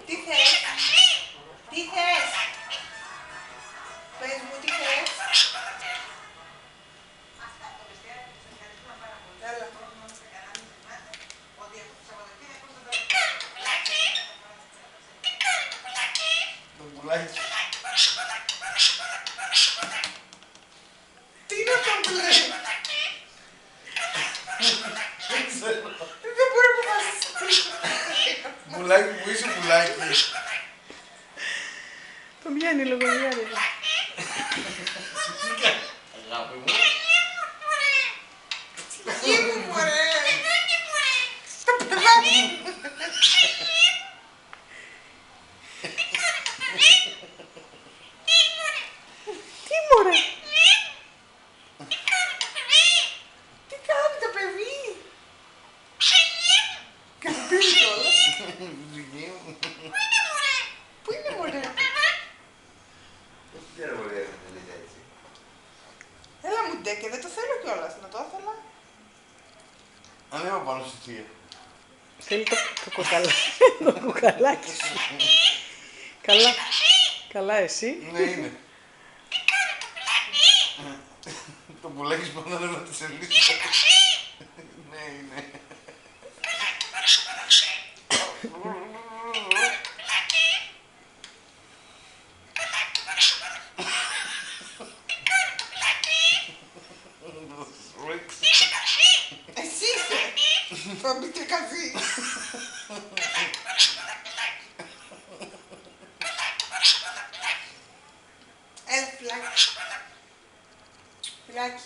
Τι θες? Τι θες? Πες μου τι θες? Έλα. Το πουλάκι. Τι είναι αυτό που λέει? Δεν ξέρω. Δεν μπορεί να αποφασίσει. Πουλάκι που είσαι πουλάκι. Το βγαίνει λογοδιάρι. Αγάπη μου. Γύρω μου μωρέ. Το παιδάκι. Τι μωρέ. Τι κάνει το παιδί? Καρπίζει κιόλας. Ζυγή μου. Πού είναι μωρέ? Δεν ξέρω μπορεί να είναι έτσι. Έλα μου ντε και δεν το θέλω κιόλας. Να το ήθελα. Ανέβα πάνω στη θεία. Θέλει το κουκαλάκι. Το κουκαλάκι σου. Καλά. Καλά εσύ. Ναι, είναι. Το πουλάκι πάνω ανέβα τη σελίδα. Ναι, είναι. Εσύ είσαι. Θα μπει τρικαζί. Έλα φυλάκι. Φυλάκι.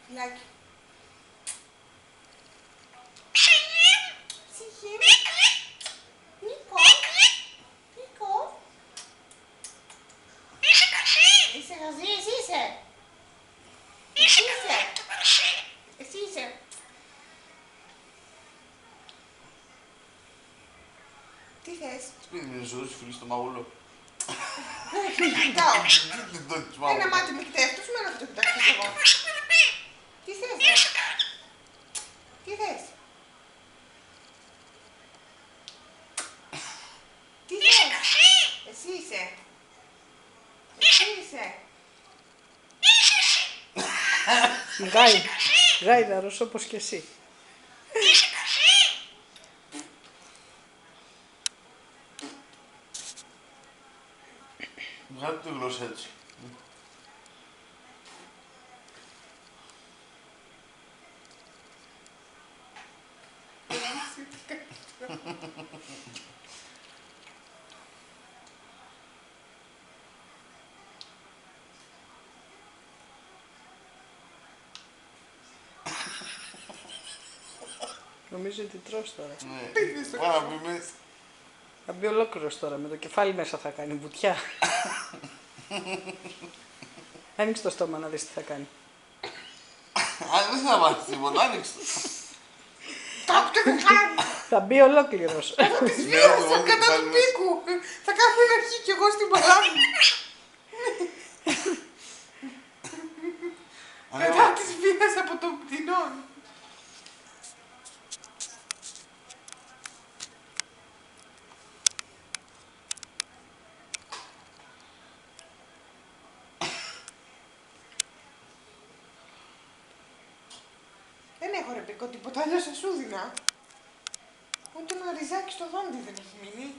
Φυλάκι. Ψυχή. Νίκο. Νίκο. Είσαι γαζί, εσύ είσαι. Εσύ είσαι. Εσύ είσαι. Τι θες? Σπίτι με ζώση, φίλοι στο μαγούλο. Δεν κοιτάω. Δεν το της Ένα μάγουλο. μάτι με κοιτεύτος, με ένα θα το κοιτάξεις εγώ. Τι θες, ρε? Τι θες? Τι θες? Εσύ είσαι. Εσύ είσαι. Γάιδαρος όπως και εσύ. Βγάλε τη γλώσσα έτσι. Νομίζω ότι τρως τώρα. Ναι. Πάρα να πούμε. Θα μπει ολόκληρος τώρα, με το κεφάλι μέσα θα κάνει βουτιά. Άνοιξε το στόμα να δεις τι θα κάνει. Δεν θα μάθεις τίποτα, άνοιξε το. Κάποτε θα κάνει. Θα μπει ολόκληρος. Θα της βίασα κατά του πίκου. Θα κάνω ένα αρχή κι εγώ στην παλάμη. Μετά της βίασα από τον πτηνόν. Δεν έχω ρε πίκο τίποτα, αλλιώς θα σου δίνα. Ούτε ένα ριζάκι στο δόντι δεν έχει μείνει.